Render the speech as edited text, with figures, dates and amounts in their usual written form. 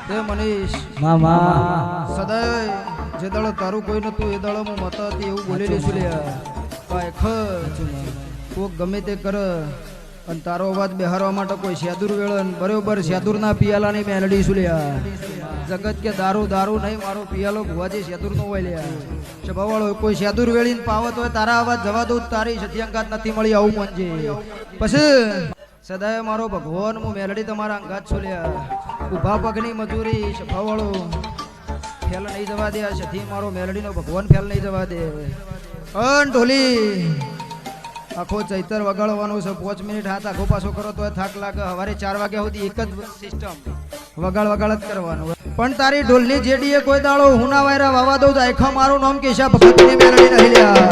તે મનીષ મામા સદાય જે દળ તારું કોઈ નતું એ દળ હું મત હતી એવું બોલેલી છું લે કાંઈ કોક ગમે તે કર અને તારો અવાજ બેહારવા માટે કોઈ શેદુર વેળન બરોબર શેદુરના પિયાલાની મેલડી છું લે જગત કે દારૂ દારૂ નહીં મારો પિયાલો ભુવાજી શેદુર નો હોય લે સ્વભાવવાળો કોઈ શેદુર વેળીને પાવત હોય તારા અવાજ જવા દઉં તારી સત્યંગાત નથી મળી આવું મનજે પછી સદાય મારો ભગવાન હું મેલડી તમારા અંગાત છું લે ઉભા પગની મજૂરી સ્વભાવવાળો ફેલ નહીં જવા દે સથી મારો મેલડીનો ભગવાન ફેલ નહીં જવા દે અન ઢોલી આખો ચૈતર વગાડવાનો છે 5 મિનિટ હાથ આખો પાછો કરો તો થાક લાગે સવારે 4 વાગ્યા સુધી એક જ સિસ્ટમ વગાડ જ કરવાનો પણ તારી ઢોલની જેડીએ કોઈ દાડો હુના વાયરા વાવા દઉં તો આખા મારું નામ કેશા ભગતની મેલડી નહીં લ્યા